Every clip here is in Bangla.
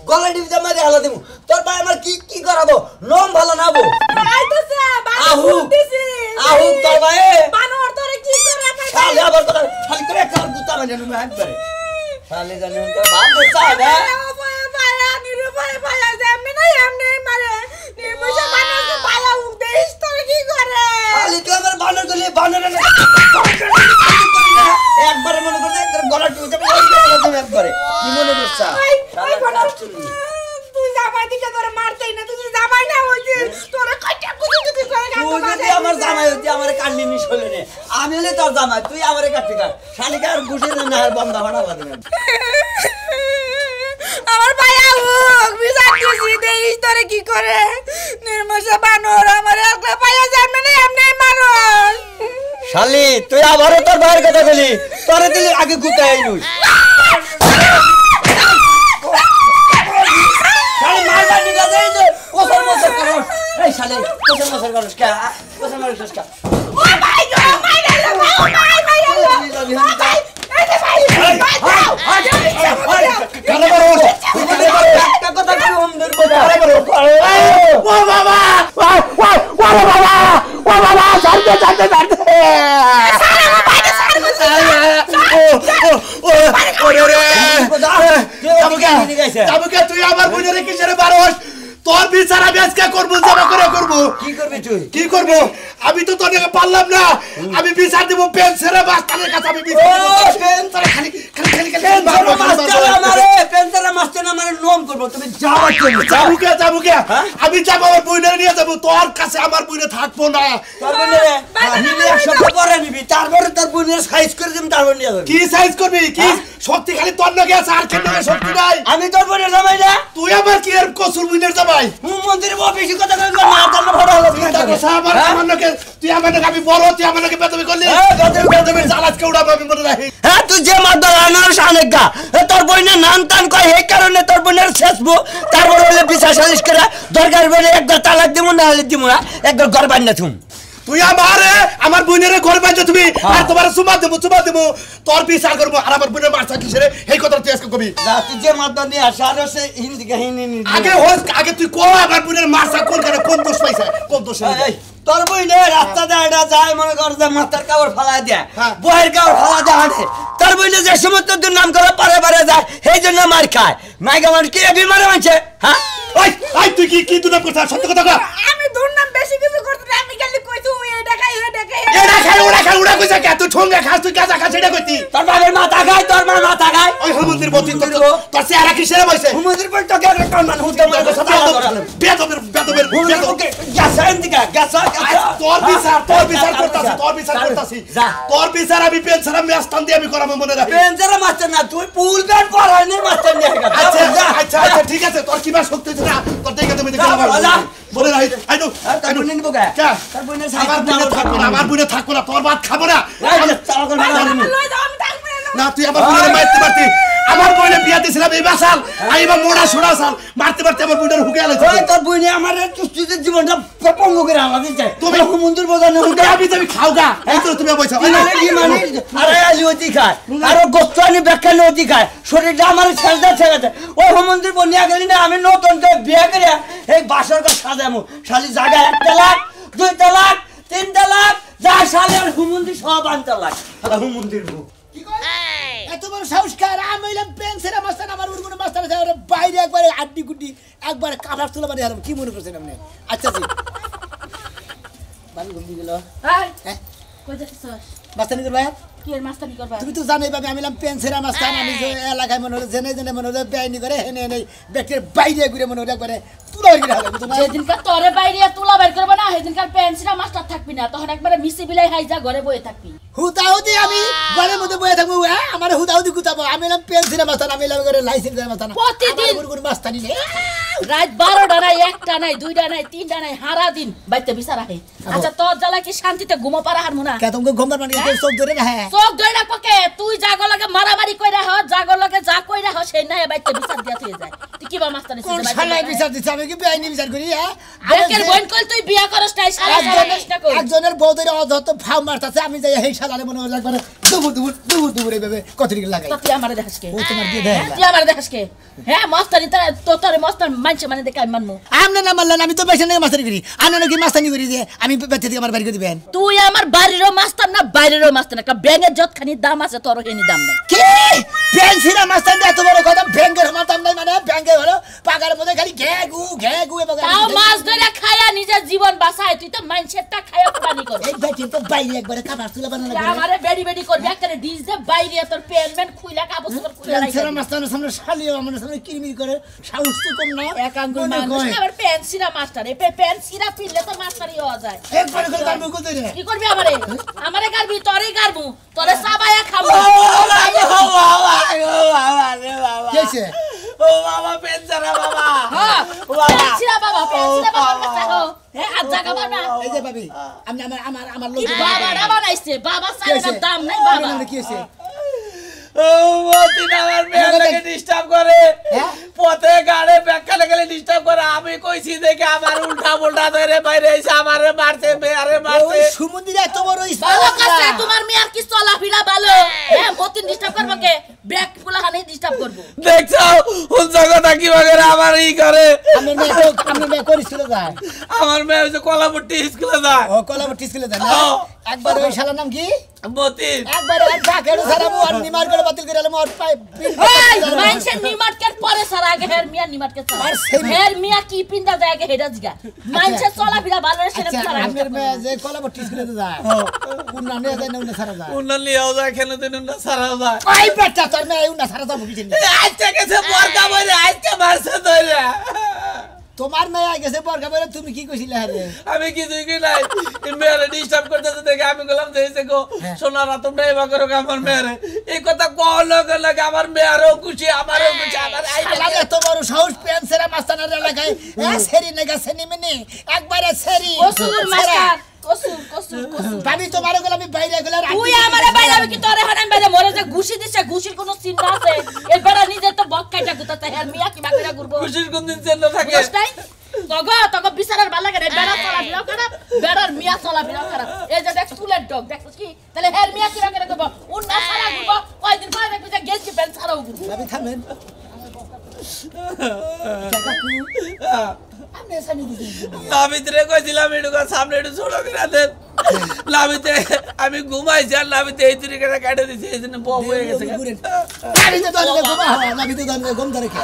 গলা টিপে মারি হালা দিমু তোর ভাই আমার কি কি করাবো নম ভালো নাবো আইতাছে আহু আহু তোর ভাই বানর তোরে কি করে খালি আবার কথা খালি করে একটা গুতা মানে নুমে একবারে খালি জানি তো বাপ দোস্তা না পায়া নিরু পায়া যেমনে না এমনি মারে নির্মুষা বানর পায়া উঠেইস তোরে কি করে খালি তুই আমার বানর গলি বানর না একবারে মনে করতে একবার গলা টিপে একবারে কি মনে করছ ওই বানর তুই জামাই দিকে তোরে মারতেই না তুই জামাই না ওই যে তোরে কইটা কুচি করে তুই যদি আমার জামাই হইতি আমারে কাটলি নিস হইলে নে আমি হলে তোর জামাই তুই আমারে কাটতি কাট শালিকা আর গুছিয়ে না আর বন্ধা ভাড়া বাদ না আমার পায়া হুক বিজার দিছি দেইস তোরে কি করে নির্মুষা বানর আমার একলা পায়া যেমনে না এমনি মারো শালি তুই আবারও তোর ভাইয়ের কথা বলি তোরে দিলি আগে গুতাই নই শালি মারবা নিগা দেই যে কোসর মসর করো এই শালি কোসর মসর করস কা কোসর মসর কা ও ভাই গো মাইরা লো ভাই ভাই এই যে ভাই কানে বড় একটা কথা কি ওম ধরবো কানে বড় ও বাবা ও বাবা ছাড়তে তুই আমার বোনের কিসের বারোস তোর বিচার আমি আজকে করবো জমা করে করবো কি করবি তুই কি করবো আমি তো তোর পারলাম না আমি বিচার দেবো পেন্সিলের মাস্টারের কাছে আমি বিচার খালি খালি খালি নম করবো তুমি যাও যাবুকে আমি যাবো আমার বোনের নিয়ে যাবো তোর কাছে আমার বোনে থাকবো না তোর বোনের নিবি এক সপ্তাহ পরে নিবি তারপরে তোর বোনের সাইজ করে দিম তারপর নিয়ে যাবি কি সাইজ করবি কি শক্তি খালি তোর নাকি আছে আর কেন শক্তি নাই আমি তোর বোনের জামাই না তুই আবার কি এর কসুর বোনের জামাই মন্দিরে বেশি কথা কই না তার বড় হলো আমার নাকি তুই আমার নাকি আমি বড় তুই আমার নাকি বেতবি করলি বেতবি জালাজ কে উড়াবো আমি মনে রাখি হ্যাঁ তুই যে মাদার আনার শানেগা তোর বোনের নাম টান কয় এই কারণে তোর বোনের শেষবো তারপর হলে বিচার সালিশ করে দরকার বলে একবার তালাক দিব না হলে দিব না একবার ঘর বান্না থুম তুই আমার বোনের ঘর বাঁধছো তুমি আর তোমার চুমা দেবো তোর বিচার করবো আর আমার বোনের মারছা কিসের এই কথা তুই আজকে কবি তুই যে মাদার নিয়ে আসা আর সে হিন্দি কাহিনী আগে তুই কো আমার বোনের মারছা কোন কারণে কোন দোষ পাইছে কোন দোষ তোর বইনে রাস্তা দেয় যায় মনে কর যে মাথার কাপড় ফালাই দেয় বইয়ের কাপড় ফালা দেয় হাঁটে তোর বইনে যে সমস্ত দিন নাম করে পারে যায় সেই জন্য মার খায় মাইকা মানুষ কি বিমারে মানছে হ্যাঁ তুই কি দুর্নাম করছিস সত্য কথা কর আমি দুর্নাম বেশি কিছু করতে না আমি খালি কই তুই এটা খাই ওটা খাই ওটা কইছা কে তুই ঠোঙ্গা খাস তুই কাঁচা খাস এটা কইতি তোর বাবার মাথা খায় তোর মার মাথা খায় ওই হুমুন্দির বতি তোর চেহারা কিসের বইছে হুমুন্দির পর তোকে একটা মান হুদা মারবে সাথে বেদবের ওকে গাছা এন্দিকা গাছা তোর বিচার করতাছি তোর বিচার আমি পেনসারা মেস্তান দিয়ে আমি করাবো মনে রাখি পেনসারা মাস্টার না তুই পুল ব্যাট পড়াইনি মাস্টার নিয়ে গেল আচ্ছা ঠিক আছে তোর কি বা শক্তি আছে না তোর দেখে তুমি দেখে মনে রাখি আইনো তার বোন নিব কে তার বোনের আমার বোনে থাকবো না তোর ভাত খাবো না না তুই আমার বোনের মারতে পারতি আমার বোনে বিয়া দিছিলাম এই বাসাল আমি বা মোড়া সোড়া সাল মারতে আমার বোনের হুকে আলাইছে তোর বোনে আমার তুষ্টির জীবনটা পঙ্গ করে আলা দিছে তুমি হুমুন্দির বোঝানো আমি খাওগা এই তো তুমি বইছো আরে আলি অতি খায় আর গোস্তানি বেকানি অতি খায় শরীরটা আমার ছেড়ে ছেড়ে ওই হুমুন্দির বনিয়া গেলি না আমি নতুন বিয়ে করে এই বাসর ঘর সাজামু শালি জায়গা 1 তালাক 2 তালাক 3 তালাক যা শালি আর হুমুন্দির সব আনতালাক হুমুন্দির বউ এত বড় সংস্কার আমি হইলাম পেন্সিলের মাস্টার আমার উড়গুলো মাস্টার আছে বাইরে একবারে আড্ডি গুড্ডি একবারে কাঁঠার তোলা মানে কি মনে করছেন আপনি আচ্ছা জি বাড়ি ঘুম দিয়ে গেল হ্যাঁ কই যাচ্ছিস মাস্টারি করবা কি এর মাস্টারি করবা তুমি তো জানোই ভাবে আমি হলাম পেন্সিলের মাস্টার আমি যে এলাকায় মনে হলো জেনে মনে হলো বেআইনি করে হেনে হেনে ব্যক্তির বাইরে ঘুরে মনে হলো একবারে তুলা হয়ে গেলে হবে যেদিনকার তোরে বাইরে তুলা বের করবে না সেদিনকার পেন্সিলের মাস্টার থাকবি না তখন একবারে মিসি বিলাই হাইজা ঘরে বসে থাকবি হুতাহুতি আমি ঘরের মধ্যে বসে থাকবো আমার হুতাহুতি গুতাবো আমি হলাম পেন্সিলের মাস্টার আমি হলাম করে লাইসেন্সের মাস্টার প্রতিদিন কোনো মাস্টারি নেই রাত 12টা নাই 1টা নাই 2টা নাই 3টা নাই সারা দিন বাইতে বিচার আহে আচ্ছা তোর জ্বালা কি শান্তিতে ঘুমো পারা হারমু না কে তোমাকে ঘুম পারবা না চোখ ধরে না হ্যাঁ চোখ ধরে না পকে তুই জাগো লাগে মারামারি কইরা হ জাগো লাগে যা কইরা হ সেই নাই বাইতে বিচার দিয়া হয়ে যায় তুই কিবা মাস্তানি কোন শালায় বিচার দিছ আমি কি বেআইনি বিচার করি হ্যাঁ বেকের বইন কল তুই বিয়া করস তাই শালা চেষ্টা কর একজনের বউ ধরে অযত ফাউ মারতাছে আমি যাই এই শালারে মনে হয় একবার দুবুর এইভাবে কতরি লাগাই তুই আমারে দেখাস কে ও তোমার দিয়ে দেয় তুই আমারে দেখাস কে হ্যাঁ মাস্তানি তোর মাস্তান মানছে মানে দেখে আমি মানমু আমনে না মানলেন আমি তো বেশি না মাস্তানি করি আনা নাকি মাস্তানি করি দিয়ে আমি বেঁচে দিয়ে আমার বাড়ি করে দিবেন তুই আমার বাড়িরও মাস্তান না বাইরেরও মাস্তান একটা ব্যাঙের যতখানি দাম আছে তোর এনি দাম নাই কি পেন্সিরা মাস্তান এত বড় কথা ব্যাংকের আমার দাম নাই মানে ব্যাংকে হলো পাগার মধ্যে খালি ঘেগু এবং তাও মাছ ধরে খায়া নিজের জীবন বাঁচায় তুই তো মাইন্ডসেটটা খায়া প্রাণী কর এই বেটি তো বাইরে একবারে কাবার তুলে বানানো লাগে আমারে বেডি বেডি করবি একটা ডিজ দে বাইরে তোর পেনমেন্ট খুইলা কাপড় চোপড় খুইলা রাখি পেন্সিরা মাস্তানের সামনে শালিও আমার সামনে কিরমির করে সাহস তো কম না এক আঙ্গুল মানুষ আবার পেন্সিরা মাস্টার এই পেন্সিরা পিনলে তো মাস্টারই হওয়া যায় একবারে করে কার মুখ ধরে কি করবি আমারে গারবি তোরে গারবু তোরে সাবায়া খাবো কি হইছে ও বাবা পেনসারা বাবা হ্যাঁ পেন্সিরা বাবা কাছে হ্যাঁ আজ জায়গা বানা এই যে ভাবি আমি আমার লোক বাবা বানাইছে বাবা সাইনের দাম নাই বাবা কি হইছে ও মতিন আমার মেয়েটাকে ডিস্টার্ব করে পথে গাড়ে ব্যাখ্যা লেগে ডিস্টার্ব করে আমি কইছি দেখে আমার উল্টা উল্টা ধরে বাইরে এসে আমারে মারছে মেয়ারে মারছে ওই সুমন্দিরে এত বড় ভালো কাছে তোমার মেয়ার কি চলাফেরা ভালো হ্যাঁ মতিন ডিস্টার্ব করবে কে ব্যাক ফুলা হানি ডিস্টার্ব করব দেখছো কোন জায়গাটা কি বাগেরা আমার ই করে আমি মেয়ে করিছিল যায় আমার মেয়ে হচ্ছে কলাপট্টি স্কুলে যায় ও কলাবটি স্কুলে যায় না একবার ওই শালার নাম কি মতিন একবার আর ডাকেড় সারাবো আর নিমার করে বাতিল করে আলম আর পাই এই মাইনসে নিমাটকের পরে সারা আগে হের মিয়া নিমাটকে আর সেই হের মিয়া কি পিন্দা যায় আগে হেডা জিগা মাইনসে চলাফেরা ভালো রে সেটা আচ্ছা তোমার আমের মেয়ে যে কলাবটি স্কুলে যায় কোন নাম নিয়ে যায় না উনি সারা যায় উন্না লিয়াও যায় কেন দিন উন্না সারাও যায় ওই বেটা তোর মেয়ে উনি সারা যাবো কি চিনি আজকে গেছে বর্গা বলে আজকে মারছে ধরে তোমার মেয়ে গেছে বর্গা বলে তুমি কি কইছিলে আরে আমি কিছুই কি নাই মেয়েরে ডিস্টার্ব করতেছে দেখে আমি বললাম যে গো সোনারা তোমরা এবার করো আমার মেয়েরে এই কথা কল লাগে আমার মেয়েরও খুশি আমারও খুশি আমার লাগে এত বড় সাহস পেন্সেরা মাস্তানের এলাকায় এ সেরি নেগা সেনি মিনি একবারে সেরি কসুর মাস্টার কসুর ভাবি তোমার গলা আমি বাইরে গেলে তুই আমারে বাইরে আমি কি তোরে হনাম বাইরে মরে যে ঘুষি দিছে ঘুষির কোনো চিহ্ন আছে এবারে নিজে তো বক্কাইটা গুতাতে হের মিয়া কি বাকরা ঘুরবো খুশির কোন দিন চেন থাকে বুঝছাই তগো বিচারের ভালো লাগে বেড়া চলা বিরাও খারাপ বেড়ার মিয়া চলা বিরাও খারাপ এই যে দেখ স্কুলের ডগ দেখছিস কি তাহলে হের মিয়া কি বাকরা করব উন্না সারা ঘুরবো কয়দিন পরে দেখবি যে গেছি পেন ছাড়াও ঘুরবো ভাবি থামেন আপনি সানি দিছেন নাবিতে কইছিলাম এটুকু সামনে একটু ছোট করে দেন নাবিতে আমি ঘুমাইছি আর নাবিতে এই তরিকে কাটে দিছি এই জন্য বউ হয়ে গেছে নাবিতে তো ঘুমা হয় নাবিতে তো ঘুম ধরে কি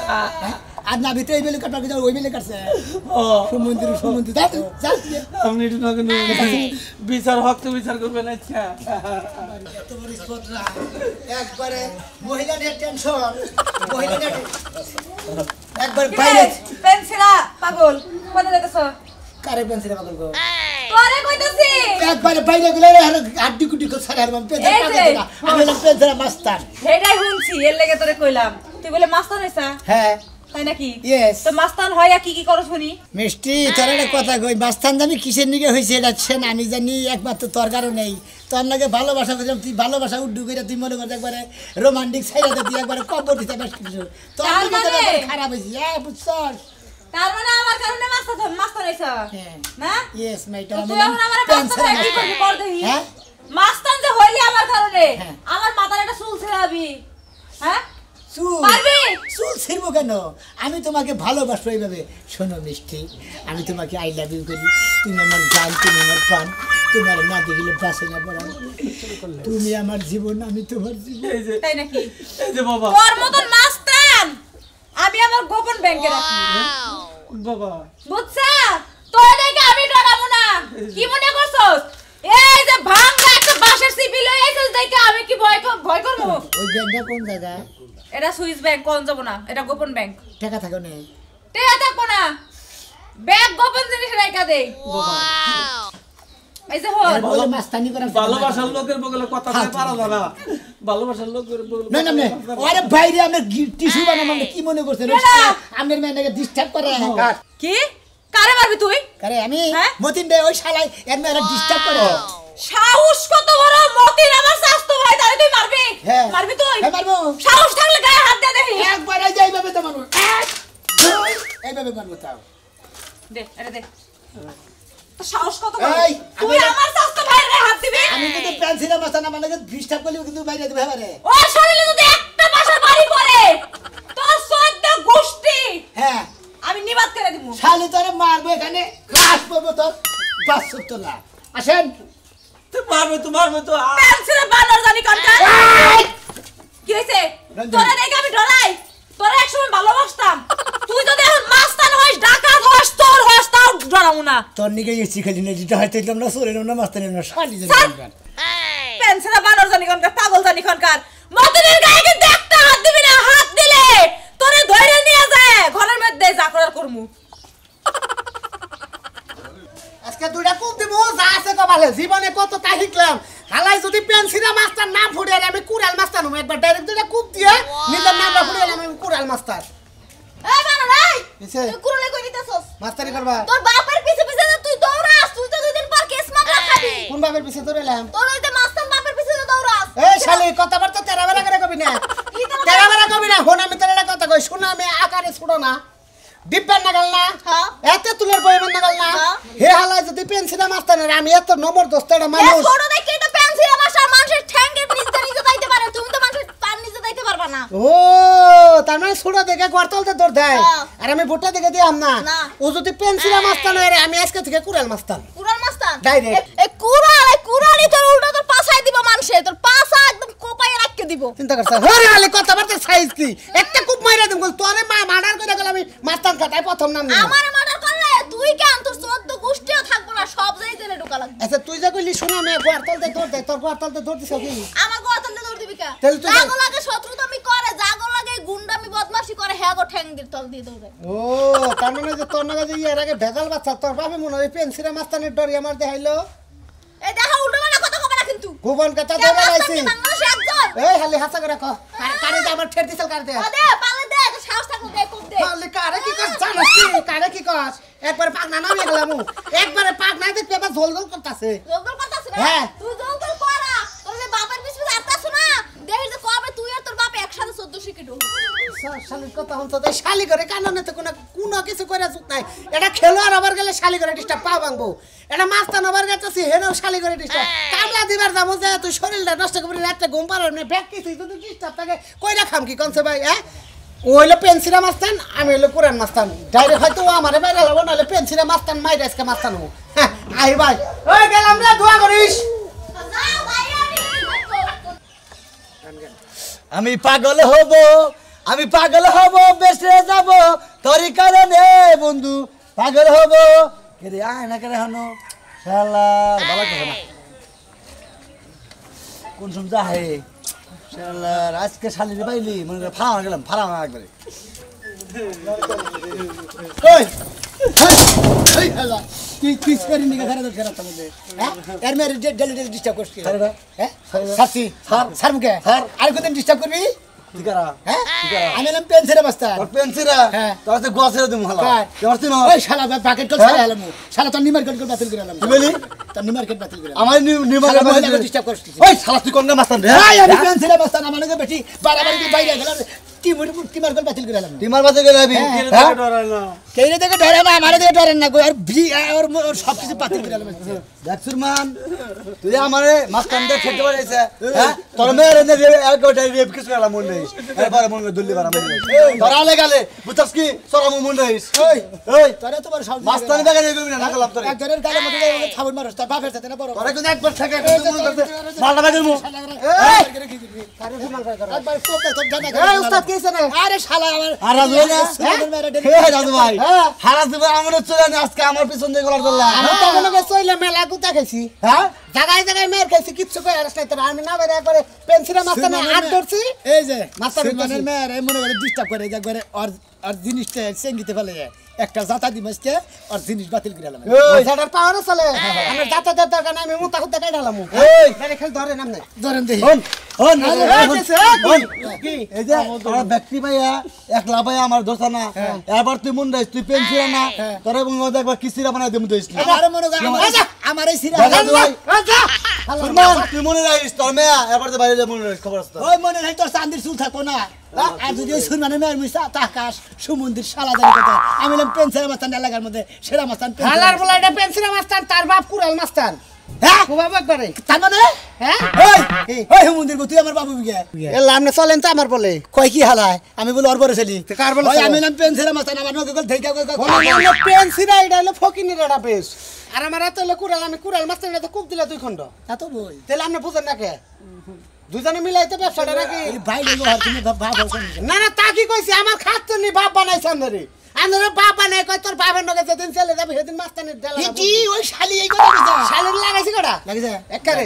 আর নাবিতে এই বেলে কাটা ওই বেলে কাটছে ও সমুদ্র যাচ্ছি আপনি একটু নগদ বিচার হক তো বিচার করবেন আচ্ছা এত বড় স্পটরা একবারে মহিলাদের টেনশন মহিলাদের একবার বাইরে পেন্সিলা পাগল কোনে দেখছ কারে পেন্সিলে পাগল গো তোরে কইতাছি একবারে বাইরে গেলে আর আড্ডি কুটি কো সারা আর পেন্সিল এই যে। পাগল না আমি পেন্সিল মাস্টার হেডাই শুনছি এর লাগি তোরে কইলাম তুই বলে মাস্তান হইছা হ্যাঁ তাই নাকি ইয়েস তো মাস্তান হইয়া কি করো শুনি মিষ্টি তোর একটা কথা কই মাস্তান জানি কিসের নিকে হয়েছে এটা সেন আমি জানি একমাত্র তোর কারণেই তোর নাকি ভালোবাসা করছিলাম তুই ভালোবাসা উড্ডু করে তুই মনে করতে একবারে রোমান্টিক সাইডে তুই একবারে কবর দিতে বেশ কিছু তোর তার নাকি তোর মানে? একবারে খারাপ হয়েছে হ্যাঁ বুঝছস তার মানে আমার কারণে মাস্তান হইছা হ্যাঁ না ইয়েস মাইটা তো তুই এখন আমার মাস্তান কি করবি কর দেহি হ্যাঁ মাস্তান যে হইলি আমার কারণে হ্যাঁ। আমার মাথার একটা চুল ছেড়াবি হ্যাঁ চুল পারবি? চুল ছিড়বো কেন আমি তোমাকে ভালোবাসবো এইভাবে শোনো মিষ্টি আমি তোমাকে আই লাভ ইউ করি তুমি আমার জান তুমি আমার প্রাণ তোমার না দেখলে বাসে না পড়া তুমি আমার জীবন আমি তোমার জীবন এই যে তাই নাকি এই যে বাবা তোর মতন মাস্তান আমি আমার গোপন ব্যাংকে রাখি বাবা বুঝছা তোর দেখে আমি ডরাবো না কি মনে করছস এই যে ভাঙা একটা বাঁশের সিপি লই আইছস দেখে আমি কি ভয় করব ওই ব্যাংকটা কোন জায়গায় এটা সুইস ব্যাংক কোন যাব না এটা গোপন ব্যাংক টাকা থাকো নেই টেয়া থাকবো না ব্যাংক গোপন জিনিস রাখা দে এই যে হল বলে মাস্তানি করা ভালোবাসার লোকের বগলে কথা কই পারা যায় না ভালোবাসার লোকের বগলে না না না আরে বাইরে আমরা টিস্যু বানাম আমরা কি মনে করছেন আমের মেয়েকে ডিস্টার্ব করে কি কারে মারবি তুই আরে আমি হ্যাঁ? মতিন দে ওই শালাই এর মেয়েরা ডিস্টার্ব করে সাহস কত বড় মতিন আমার শাস্তো ভাই তারে তুই মারবি হ্যাঁ। মারবি তুই হ্যাঁ মারবো সাহস থাকলে গায়ে হাত দে দেখি একবার যাইবে তো মানুষ এইভাবে মারবো তাও দে আরে দে সাহস কত এই, তুই আমার স্বাস্থ্য ভাইরে হাত দিবি আমি কিন্তু পেন্সিলের মাথা না মানে ডিস্টার্ব করলেও কিন্তু বাইরে দেবে এবারে ও শরীরে যদি একটা বাসা বাড়ি পড়ে তোর সদ্য গোষ্ঠী হ্যাঁ আমি নিবাদ করে দিব শালি তোরে মারবো এখানে ক্লাস করবো তোর 500 না আসেন তুই মারবে তো পেন্সিলে বানর জানি কোনটা কি হইছে তোরে দেখে আমি ডরাই তোরে একসময় ভালোবাসতাম তুই যদি এখন মাস্তান হইস ডাকাত হইস তোর হইস তাও ডরামু না তোর নিকে এসি খালি না যেটা হয়তো আমরা সরে না মাস্তানি না শালি স্যার! পেন্সিলে বানর জানি কোনটা পাগল জানি কোনকার মতনের গায়ে কিন্তু একটা হাত দিবি না হাত দিলে তোরে ধরে নিয়ে যায় ঘরের মধ্যে যা করার করমু আজকে দুইটা কূপ দিব যা আছে কপালে জীবনে কত তা শিখলাম হালাই যদি পেন্সিলা মাস্টার নাম ফুটিয়ে আমি কুড়াল মাস্টার হবো একবার ডাইরেক্ট দুইটা কূপ দিয়ে নিজের নামটা ফুটিয়ে আমি কুড়াল মাস্টার এই বানর এই কিসে? তুই কুরলে কই দিতেছস মাস্টারি করবা তোর বাপের পিছে পিছে যে তুই দৌড়াস তুই তো দুদিন পর কেস মামলা খাবি কোন বাপের পিছে ধরেলাম তোর ওই যে মাস্তান বাপের পিছে যে দৌড়াস এই শালি কথাবার্তা তেরা বেলা করে কবি না তেরা বেলা কবি না হন আমি তেরা কথা কই শোনা আমি আকারে ছুড়ো না ডিব্বার নাগাল না হ্যাঁ। এতে তুলের বইমের নাগাল না হ্যাঁ। হে হালাই যদি পেন্সিলা মাস্টার আমি এত নম্বর দোস্তেরা এ মানুষ ছোট দেখে তো পেন্সিল ভাষা মানুষের ঠ্যাঙ্গের নিচে নিচে যাইতে পারে তুমি তো মানুষের পার নিচে যাইতে পারবা না ও তার মানে ছোট দেখে গর্তলতে দৌড় দেয় হ্যাঁ। আর আমি ভুট্টা দেখে দিলাম না না। ও যদি পেন্সিলা মাস্টার নয় রে আমি আজকে থেকে কুড়াল মাস্টার কুরাল মাস্তান Direct. এ কুরালি তোর উল্টো তোর পাছায় দিব মানুষে তোর পাছা একদম কোপায় রাখকে দিব চিন্তা করছ হরে আলে কথাবার্তা সাইজ কি একটা কুপ মাইরা দেব তোরে মা মার্ডার করে গেল আমি মাস্টার কাটাই প্রথম নাম নিলাম আমার মার্ডার করলে তুই কেন তোর 14 গোষ্ঠীও থাকবো না সব জায়গায় জেলে ঢোকা লাগবে আচ্ছা তুই যা কইলি শুনো আমি গর্তলতে দৌড় দেয় তোর গর্তলতে দৌড় দিছ কি আমার গোয়াতলে দৌড় দিবি কা তাহলে তুই জাগো লাগে শত্রুতামি করে জাগো লাগে গুন্ডামি বদমাশি করে হ্যাঁ গো ঠ্যাং দিয়ে তল দিয়ে দৌড়ে ও তার মানে যে তোর নাকি যে এর আগে ভেজাল বাচ্চা তোর বাপে মনে হয় পেন্সিলা মাস্টারের ডরি আমার দেখাইলো এই দেখা উল্টো মানে কথা কবে না কিন্তু গোপন কথা কেন ধরে মাস্তান আইছি কি বাংলাদেশে একজন এই হালি হাসা করে কো কারে যে আমার ঠের দিছল কারে দে দে পালে দে তো সাহস থাকলে দে কোপ দে হালি কারে কি কস জানাস কি কারে কি কস একবার পাগনা নামে গেলাম একবারে পাগনা দেখতে এবার ঝোল ঝোল করতাছে জলদল করতাছ না হ্যাঁ। তুই জলদল করা তোর যে বাপের পিছনে আটতাছ না দেখিস যে কবে তুই আর তোর বাপ একসাথে 14 শিখে ঢোক শালির কথা হচ্ছে তাই শালি করে কাননে তো কোনো কিছু করে চুক নাই এটা খেলোয়াড় আবার গেলে শালি করে ডিস্টার্ব পা ভাঙবো এটা মাস্তান আবার গেছে হেনেও শালি করে ডিস্টার্ব কামলা দিবার যাবো যে তুই শরীরটা নষ্ট করে রাত্রে ঘুম পারো না ব্যাগ কিছু যদি ডিস্টার্ব থাকে কইরা খাম কি কনছে ভাই হ্যাঁ ও হইলো পেন্সিলা মাস্তান আমি হইলো কোরআন মাস্তান ডাইরেক্ট হয়তো ও আমারে বাইরে হবো নাহলে পেন্সিলা মাস্তান মাইরা আজকে মাস্তান হবো হ্যাঁ আই ভাই ওই গেলাম রে দোয়া করিস যাও ভাই আমি পাগল হব বেঁচে যাব তোরই কারণে বন্ধু পাগল হব কেরে আয় না কেরে হানো শালা ভালো কথা না কোন সময় হে শালা আজকে শালিরে পাইলি মনে করে ফাড়া গেলাম ফাড়া একবারে ওই এই হালা তুই কিস করি নিকে ধরে ধরে রাখতে বলে হ্যাঁ এর মেরে ডেলি ডেলি ডিস্টার্ব করছিস হ্যাঁ সাসি স্যার মুকে আর কোনদিন ডিস্টার্ব করবি ঠিকারা হ্যাঁ আমি নাম পেন্সিলে বস্তা তোর পেন্সিরা হ্যাঁ। তোর তো গোয়াছের দিমু হালা কার? তোমার তুই ওই শালা বাকেট কল ছাড়া হলাম শালা তোর নিমার কল বাতিল করে হলাম কি বলি? তোর নিমার কল বাতিল করে আমার নিমারে মহিলাকে ডিস্টার্ব করছিস ওই শালা তুই কোন মাস্তান রে ভাই আমি পেন্সিলে বস্তা না মানে বেটি বাড়াবাড়ি কি বাইরে গেল টিমার কল বাতিল করে হলাম টিমার বাজে গেলে আবি হ্যাঁ? কেইরে দেখে ডরে না আমারে দেখে ডরেন না আর ভি আর সব কিছু বাতিল করে হলাম দেখছুর মান তুই আমারে মাস্তানদের খেতে পারিস হ্যাঁ তোর মেয়ের এনে এক গোটা রেপ কিস করা মন নেই এরপরে মন দুল্লি বারা মন নেই ধরালে গেলে বুঝছস কি সরা মন নেই ওই ওই তোরে তোমার সব মাস্তান বেগে নেবে না নাকলাম তোরে একজনের গালে মতো খাবার মারস তার বাপের সাথে না বড় তোরে কিন্তু একবার থেকে মন করতে মালটা বেগে মু একবার কোপ দে তোর জানা এই উস্তাদ কইছে না আরে শালা আমার আর রাজু না হে রাজু ভাই হারাস দিবা আমারে চলে না আজকে আমার পিছন দিয়ে গলার ধরলা আমি তখন ওকে চইলে মেলা গুতা খাইছি হ্যাঁ জায়গায় জায়গায় মেয়ের খাইছি কিচ্ছু কই আর নাই তোর আমি না বেরে একবারে পেন্সিলা মাস্তানে আট ধরছি এই যে মাস্টার সুলতানের মেয়ের এই মনে করে ডিস্টার্ব করে একবারে আর জিনিসটা সেঙ্গিতে ফেলে একটা জাতা দিমাসকে আর জিনিস বাতিল করে হলাম ওই জায়গার পাওয়ার চলে আমি যাতে দরকার নাই আমি মুতা খুঁতে কাটালাম এই ডাইরেক্ট খালি ধরে নাম নাই ধরেন দেখি হন হন কি এই যে তোরা ব্যক্তি ভাইয়া একলা ভাইয়া আমার দোষা না এবার তুই মন রাইস তুই পেন্সিল না তোরা মধ্যে একবার কিসিরা বানাই দেবো দিস না আমার মনে করে আমার এই সিরা দাদা ভাই সুরমান তুই মনে রাখিস তোর মেয়া এবার তো বাইরে মনে রাখিস খবর আছে ওই মনে নাই তোর চান্দির চুল থাকো না আর যদি ওই সুরমানের মেয়ের মিশা তাকাশ সমুদ্রের শালা জানি কথা আমি বললাম পেন্সিলের মাস্তান এলাকার মধ্যে সেরা মাস্তান হালার বলা এটা পেন্সিলের মাস্তান তার বাপ কুড়াল মাস্তান হ্যাঁ কুবাব একবারে তার মানে হ্যাঁ ওই ওই সমুদ্রের তুই আমার বাবু বিগে এলা আপনি চলেন তো আমার বলে কয় কি হালায় আমি বলি ওর বড় ছেলে কার বলে ওই আমি বললাম পেন্সিলের মাস্তান আমার নগে গল থেকে পেন্সিরা এটা হলো ফকিনির এটা বেশ আর আমার এত হলো কুড়াল আমি কুড়াল মাস্তান এটা তো খুব দিলা 2 খণ্ড এত বই তাহলে আপনি বুঝেন না কে দুজনে মিলাই তো ব্যবসাটা নাকি ভাই লেগো আর তুমি ভাব না না তা কি কইছি আমার খাচ্ছ নি বাপ বানাইছে আমরে আমরে বাপ বানাই কই তোর বাবার নগে যেদিন চলে যাবে সেদিন মাস্তানের ডালা কি ওই শালি এই কথা কইছা শালের লাগাইছি কটা লাগিছে একবারে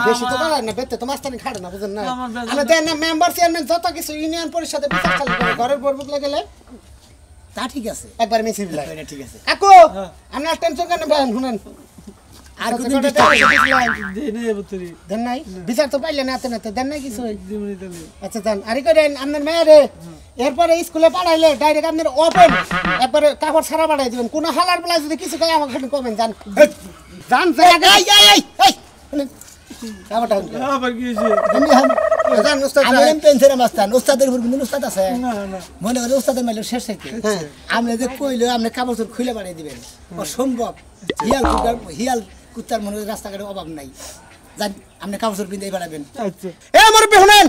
বেশি তো বাড়ায় না বেতে তো মাস্তানি খাড়ে না বুঝেন না আমরা দেন না মেম্বার চেয়ারম্যান যত কিছু ইউনিয়ন পরিষদে বিচার চালু করে ঘরের বরবুক লাগলে তা ঠিক আছে একবার মিছিল লাই এটা ঠিক আছে কাকু আপনার টেনশন কেন ভাই শুনেন আর কত কোন টাকা দেন নাই বিচার তো পাইলে না না দেন নাই কিছু আচ্ছা দেন আরে করেন আপনার মেয়েরে এরপরে স্কুলে পাঠাইলে ডাইরেক্ট আপনার ওপেন একবারে কাপড় ছাড়া পাঠাই দিবেন কোন হালার বেলা যদি কিছু কয় আমাকে খালি কমেন জান জান এই এই এই কাপড়টা আবার কি হয়েছে? জান উস্তাদ আমি পেন্সিলের মাস্তান উস্তাদের উপর কিন্তু উস্তাদ আছে মনে করে উস্তাদের মাইলে শেষ হইতে আমরা যে কইলো আপনি কাপড় চোপড় খুলে বাড়িয়ে দিবেন অসম্ভব হিয়াল কুত্তার মনে রাস্তাঘাটে অভাব নাই জান আপনি কাপড় চোপড় পিন্ধাই বাড়াবেন আচ্ছা এ আমার বেহুনেন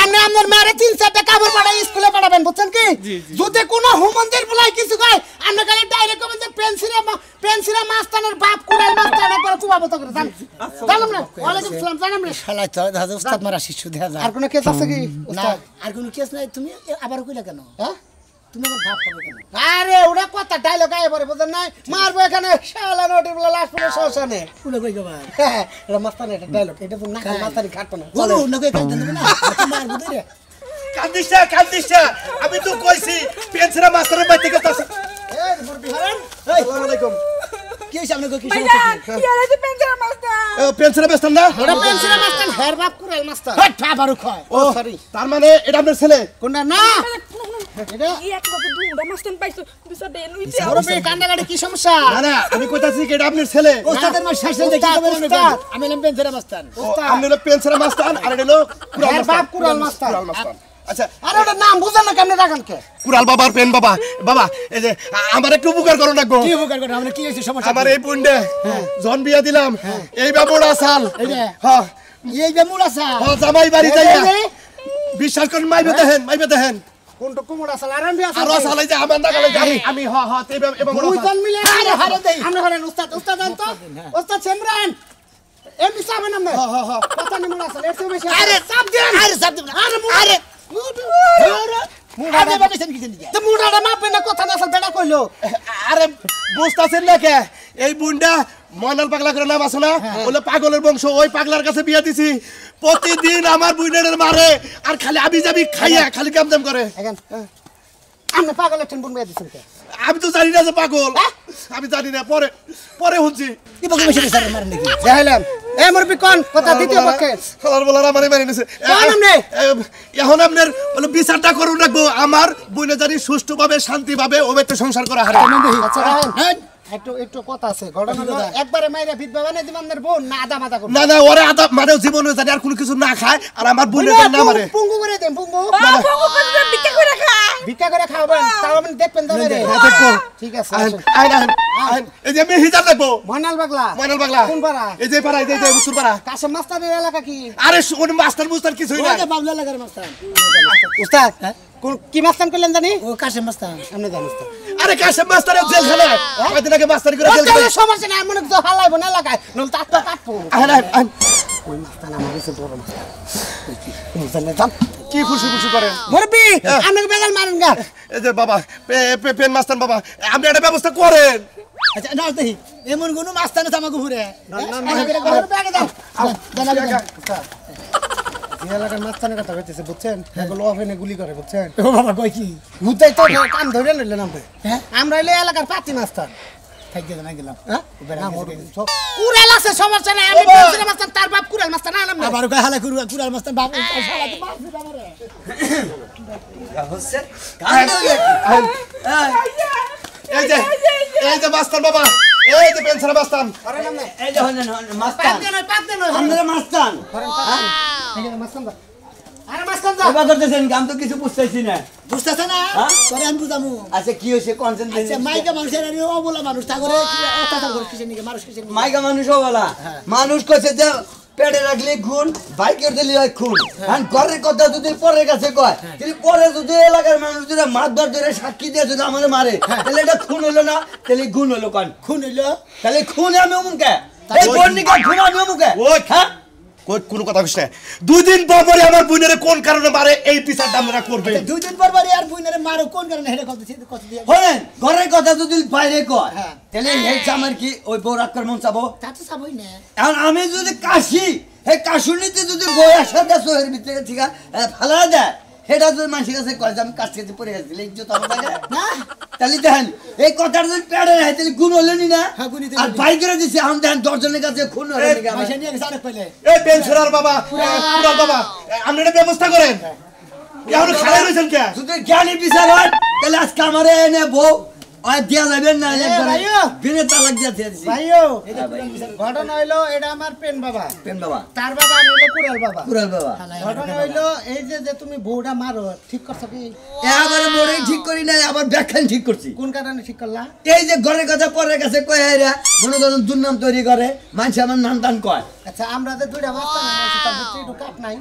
আপনি আপনার মারে 3-4টা কাপড় পাঠাই স্কুলে পাঠাবেন বুঝছেন কি যদি কোনো হুমন্দির বলাই কিছু কয় আপনি খালি ডাইরেক্ট কমেন যে পেন্সিলা মাস্তানের বাপ কুড়াল মাস্তান একবার কুবাবো তো করে জান জানলাম না ওয়ালাইকুম সালাম জানাম না শালা তো দাদা উস্তাদ মারা শিশু দেখা যায় আর কোনো কেস আছে কি না আর কোনো কেস নাই তুমি আবার কইলা কেন হ্যাঁ তুমি আমার ভাব পাবে কেন আরে ওটা কথা ডায়লগ আয় পরে বুঝেন নাই মারবো এখানে শালা নোটি বলে লাস্ট পরে শ্মশানে কোলে কই গবা এটা মাস্তানের একটা ডায়লগ এটা তো না মাস্তানি কাটতো না বলো না কই কাট দেন না তোমার বুঝরে কান্দিস না আমি তো কইছি পেন্সিরা মাস্টারের বাড়ি থেকে তাছে এই মুরবি হারান আসসালামু আলাইকুম কি সামনে কই কি পেন্সিরা মাস্টার না ওটা পেন্সিলা মাস্তান হের বাপ কুড়াল মাস্তান হট পা বারু কয় ও সরি তার মানে এটা আপনার ছেলে কোনটা না এটা মুরবি কান্দাগাড়ি কি সমস্যা না আমি কইতাছি কি এটা আপনার ছেলে উস্তাদের মা শেষ দেখি উস্তাদ। আমি এলাম পেন্সিলের মাস্তান আপনি হলো পেন্সিরা মাস্টার আর এটা হলো কুড়াল হের বাপ কুড়াল মাস্তান কুড়াল মাস্টার আচ্ছা আরে ওটা নাম বুঝেন না কেমনে রাখান কে কুড়াল বাবার পেন বাবা বাবা এই যে আমার একটু উপকার করো না গো কি উপকার করে আমরা কি হইছে সমস্যা আমার এই পুন্ডে জন বিয়া দিলাম এই বাবুড়া সাল এই যে হ্যাঁ এই যে মুড়া সা জামাই বাড়ি যাইয়া বিশ্বাস করেন মাইবে দেখেন কোনটা কুমড়া সাল আরাম দিয়া আর সালাই যে আমার নাগালে যাই আমি এবং দুইজন মিলে আরে হারে দেই আমরা হলেন উস্তাদ জানতো উস্তাদ সেমরান এমনি সাবেন আমরা কথা নি মুড়া সাল এর বেশি আরে চাপ দেন আরে চাপ দেন আরে আরে মুড়া বাবাইছেন কি জানি তো মুড়াটা মাপে না কথা না সাল বেড়া কইলো আরে বুঝতাছেন না কে এই বুন্ডা ময়নাল পাগলা করে নাম আছে না বলে পাগলের বংশ ওই পাগলার কাছে বিয়া দিছি প্রতিদিন আমার বুইনের মারে আর খালি আবি যাবি খাইয়া খালি কামদাম করে এখন আপনি পাগলের টেন বুন মেয়ে দিছেন কে আমি তো জানি না যে পাগল আমি জানি না পরে শুনছি কি বকে মেশে স্যার মারেন নাকি যাইলাম এ মুরবি কোন কথা দ্বিতীয় পক্ষে খালার বলার আমারই মারি নিছে কোন আমনে এখন আপনার বলে বিচারটা করুন রাখবো আমার বুইনে জানি সুষ্ঠুভাবে শান্তিভাবে ওবেতে সংসার করা হারে আচ্ছা রাহেন একটু কথা আছে ঘটনা হলো একবারে মাইরা বিধবা বানাই দিবেন আপনার বোন না আদা মাদা করবে না ওরে আদা মানে জীবনে জানি আর কোনো কিছু না খায় আর আমার বুইনে জানি না মারে পুঙ্গু করে দেন পুঙ্গু ভিক্ষা করে খাবেন তাও আপনি দেখবেন দাও রে দেখবো ঠিক আছে আইন এই যে আমি হিজাব দেখবো ময়নাল পাগলা ময়নাল পাগলা কোন পাড়া এই যে পাড়া এই যে উত্তর পাড়া কাশেম মাস্টারের এলাকা কি আরে কোন মাস্টার মুস্টার কিছুই না ওই যে বাবলা লাগার মাস্তান উস্তাদ কোন কি মাস্তান করলেন জানি ও কাশেম মাস্তান আপনি জানেন উস্তাদ আরে কাশেম মাস্টারের জেলখানা কয়দিন আগে মাস্টারি করে তাহলে জেলখানা সমস্যা নাই মনে তো হালাইবো না এলাকায় নল তাকটা কাটবো আইন ওই মাস্তান আমার কাছে বড় মাস্তান বুঝলেন জান কি খুশি করেন মুরবি আপনাকে বেজাল মারেন গা এই যে বাবা পেন মাস্টার বাবা আপনি একটা ব্যবস্থা করেন আচ্ছা না দেখি এমন কোন মাস্তান আছে আমাকে ঘুরে এলাকার মাস্তানের কথা কইতেছে বুঝছেন এগুলো অফেনে গুলি করে বুঝছেন ও বাবা কই কি হুদাই তো কাম ধরে নিলেন আমরা হ্যাঁ আমরা এলে এলাকার পাতি মাস্তান থাকি না গেলাম হ্যাঁ কুড়াল আছে সমস্যা নাই আমি পেন্সিল মাস্তান তার বাপ কুড়াল মাস্তান আলাম না আবার কই হালা কুরাল মাস্তান বাপ শালা তো মারছি আমারে হচ্ছে এই যে মাস্টার বাবা এই যে পেনশন মাস্টার এই যে মাস্তান পাত দেন আমরা মাস্তান মাস্তান আরে মাস্তান কোন যা সেবা করতেছেন আমি তো কিছু বুঝতেছি না বুঝতেছ না হ্যাঁ? তোরে আমি বুঝামু আচ্ছা কি হয়েছে কনসেন্ট্রেট আচ্ছা মাইকা মানুষের আর অবলা মানুষ তা করে অত্যাচার করে কিসের নিকে মানুষ কিসের নিকে মাইকা মানুষও বলা মানুষ কইছে যে পেটে রাখলে খুন বাইকের দিলে হয় খুন আর ঘরের কথা যদি পরের কাছে কয় তিনি পরে যদি এলাকার মানুষ যদি মারধর ধরে সাক্ষী দিয়ে যদি আমাদের মারে তাহলে এটা খুন হলো না তাহলে গুণ হলো কান খুন হইলো তাহলে খুন আমি অমুকে এই বর্ণিকা খুন আমি অমুকে ওই হ্যাঁ কোন কথা কইছ না 2 দিন পর পরে আমার বোনের কোন কারণে মারে এই বিচারটা আমরা করবে 2 দিন পর পরে আর বুইনারে মারো কোন কারণে হেডে কত দিয়ে হলেন ঘরের কথা যদি বাইরে কয় হ্যাঁ। তাহলে এই জামার কি ওই বউ রাখার মন চাবো তা তো সবই না এখন আমি যদি কাশি এই কাশুনিতে যদি বই আসা দেয় শহরের ভিতরে ঠিক আছে ফালা দেয় সেটা যদি মানুষের কাছে কয় যে আমি কাছ থেকে পড়ে গেছিলাম ইজ্জত আমার লাগে না তাহলে দেখেন এই কথাটা যদি পেড়ে রাখে তাহলে গুণ হলো নি না হ্যাঁ, গুণ হইতে আর হলো। বাইকের দিছি এখন দেখেন 10 জনের কাছে খুন হলো নাকি আমার। পয়সা নিয়ে গেছে আরেক পাইলে এই পেনশনার বাবা পুরা বাবা আপনি একটা ব্যবস্থা করেন এখন খালাই রইছেন কে যদি জ্ঞানী বিচার হয় তাহলে আজকে আমার এনে বউ আর দিয়া যাবেন না একবারে ভাইও। বিনে তালাক দিয়া দিয়েছি ভাইও হ্যাঁ, ভাই। ঘটনা হইলো এটা আমার পেন বাবা পেন বাবা তার বাবা আমি হইলো কুড়াল বাবা কুড়াল বাবা ঘটনা হইলো এই যে তুমি বউটা মারো ঠিক করছো কি এবারে মোড়ে ঠিক করি নাই আবার ব্যাখ্যান ঠিক করছি কোন কারণে ঠিক করলা এই যে ঘরের কথা পরের কাছে কয় এরা মনে করেন দুর্নাম তৈরি করে মানুষ আমার নাম টান কয় আচ্ছা আমরা যে দুইটা মাস্তা না আছি তার ভিতরে একটু কাট নাই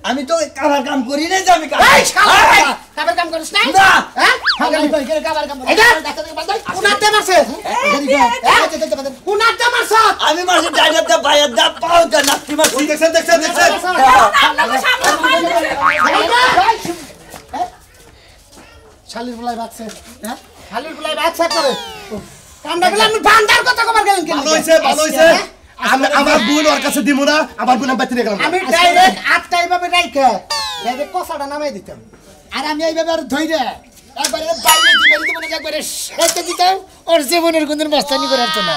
আমি তো কাবার কাম করি নাই যে আমি কাম এই শালা কাবার কাম করিস না না হ্যাঁ হাগালি কই করে কাবার কাম এটা উনাতে মারছে উনাতে মারছ আমি মাসে ডাইনাতে বাইয়ার দা পাও দা নাতি মাসি দেখছেন দেখছেন দেখছেন শালির বলাই বাচ্চা হ্যাঁ শালির বলাই বাচ্চা করে কামটা গেলে আমি বান্দার কথা কবার গেলেন কেন ভালো হইছে আমি আমার বোন ওর কাছে দিমু না আমার বোন আমি বাইতে গেলাম আমি ডাইরেক্ট আটটা এইভাবে রাইখে ডাইরেক্ট কষাটা নামাই দিতাম আর আমি এইভাবে আর ধইরে একবারে বাইরে দিবারি দিব না একবারে শেষে দিতাম ওর জীবনের কোনদিন মস্তানি করার তো না